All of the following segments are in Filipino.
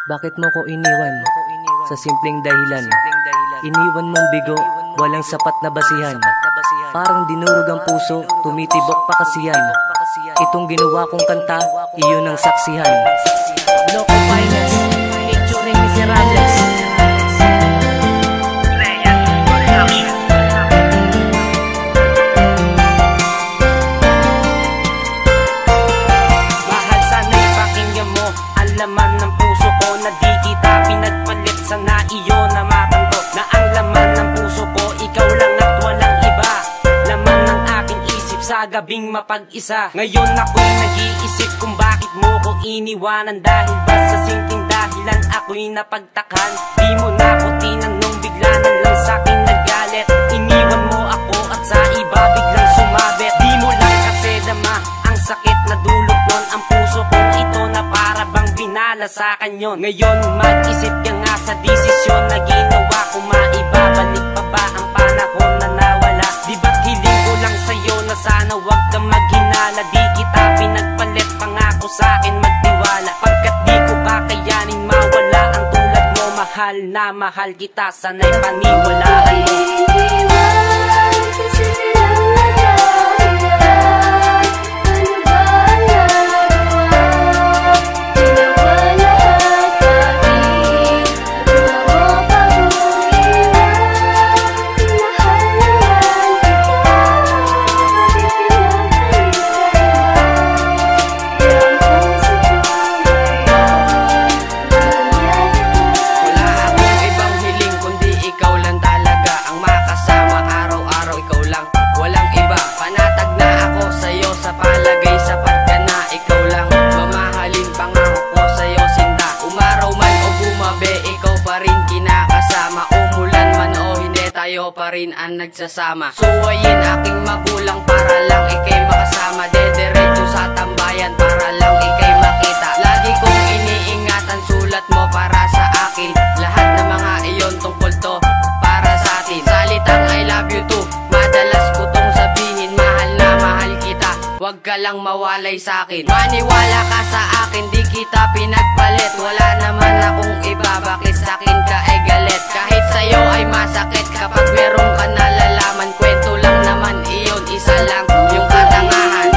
Bakit mo ko iniwan? Sa simpleng dahilan. Iniwan mong bigo, walang sapat na basihan. Parang dinurog ang puso, tumitibok pa kasiyan. Itong ginawa kong kanta, iyon ang saksihan. Loco Finance, featuring Miserables. Mahal, sana'y pakinggan mo ang laman ng puso ko, na di kita pinagpalit. Sana iyo na matanto na ang laman ng puso ko ikaw lang at walang iba. Laman ng aking isip sa gabing mapag-isa. Ngayon ako'y nag-iisip kung bakit mo ko iniwanan. Dahil ba sa simpleng dahilan ako'y napagtakhan. Di mo na ako tinanong, bigla na lang sa'kin nagalit. Iniwan mo ako at sa iba biglang sumabit. Di mo lang kasi dama ang sakit na dulot nun. Ang puso kong ito na para bang binala sa kanyon. Ngayon mag-isip ka nga sa desisyon na ginawa ko. Maibabalik pa ba ang panahon na nawala? Di ba't hiling ko lang sa'yo na sana wag ka maghinala? Di kita pinagpalit, pangako sa'kin magtiwala. Pagkat di ko kakayanin mawala ang tulad mo. Mahal na mahal kita, sana'y paniwalaan mo. Pa rin ang nagsasama. Suwayin aking magulang para lang ikay makasama. Dediretso sa tambayan para lang ikay makita. Lagi kong iniingatan, sulat mo para sa akin. Lahat ng mga iyon tungkol to para sa atin. Salitang I love you too, madalas ko tong sabihin. Mahal na mahal kita, wag ka lang mawalay sa akin. Maniwala ka sa akin, di kita pinagpalit. Wala naman akong iba, bakit sa akin ka ay galit? Kahit sa'yo ay masakit kapag meron ka nalalaman. Kwento lang naman iyon, isa lang yung katangahan.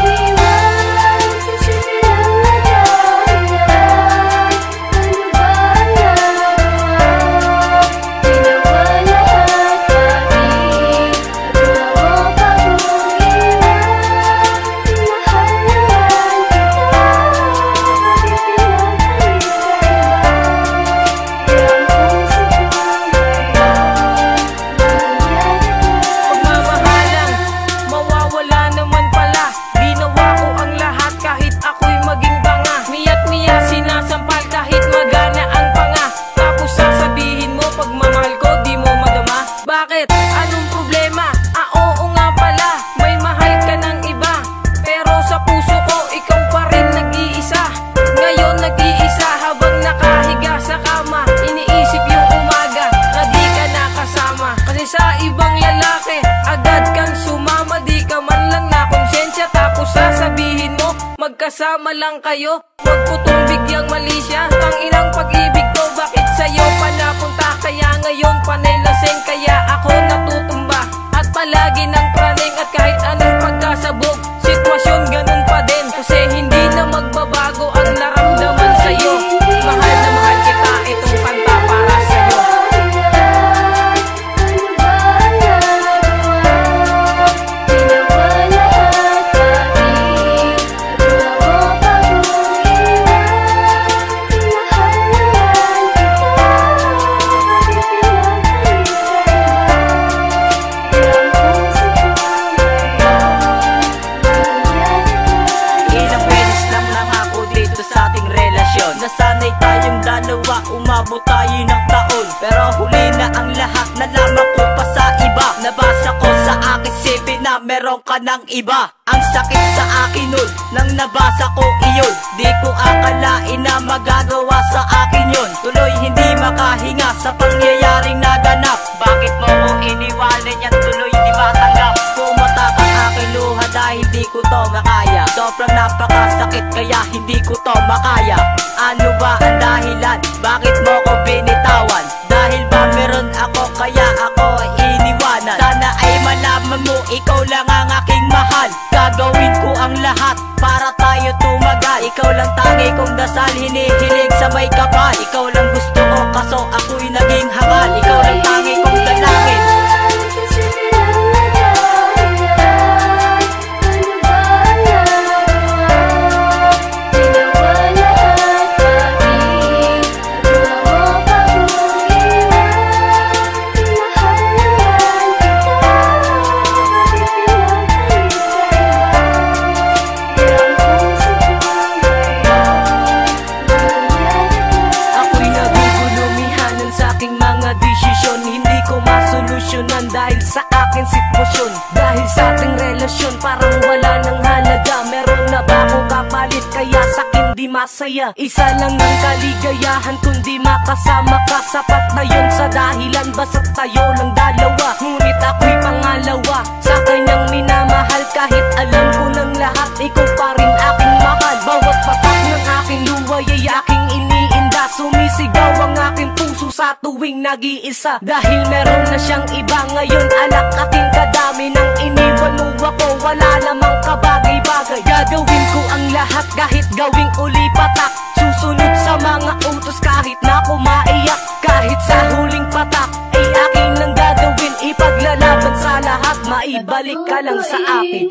Sa ibang lalaki, agad kang sumama. Di ka man lang na konsensya, tapos sasabihin mo magkasama lang kayo. Wag ko tong bigyang mali siya. Ang inang pag-ibig ko, bakit sa'yo pa napunta? Kaya ngayon panay lasing, kaya ako natutumba. At palagi ng praning, at kahit anong pagkasabog, sitwasyon ganun pa din. Kasi hindi na magbabago ang naramdaman sa'yo. Mahal na mahal kita, itong kanta para sa'yo. Nasanay tayong dalawa, umabot tayo ng taon. Pero huli na ang lahat, nalaman ko pa sa iba. Nabasa ko sa aking CV na meron ka ng iba. Ang sakit sa akin nun, nang nabasa ko iyon. Di ko akalain na magagawa sa akin yun. Tuloy hindi makahinga sa pangyayaring naganap. Bakit mo ko iniwanan yan, tuloy di matanggap? Pumatak ang aking luha dahil di ko to makaya. Sobrang napakasakit kaya hindi ko to makaya. Ano ba ang dahilan? Bakit tangi kong dasal, hinihiling sa may kapal. Ikaw lang gusto ko, kaso ako'y naging hangal. Ikaw lang tangi kong dalangin. Dahil sa aking sitwasyon, dahil sa ating relasyon, parang wala nang halaga. Meron na ba akong kapalit, kaya sa'kin di masaya? Isa lang ang kaligayahan, kundi makasama ka. Sapat na yun sa dahilan, basta't tayo lang dalawa. Ngunit ako'y pangalawa sa kanyang minamahal. Kahit alam ko ng lahat, ikaw pa rin aking mahal. Bawat patak ng aking luway ay aking iniinda. Sumisigaw ang aking puso sa tuwing nag-iisa. Dahil meron na siyang iba ngayon, alak aking kadami. Nang iniwan mo ako, wala namang kabagay-bagay. Gagawin ko ang lahat kahit gawing uli patak. Susunod sa mga utos kahit na ako maiyak. Kahit sa huling patak ay akin lang gagawin. Ipaglalaban sa lahat, maibalik ka lang sa akin.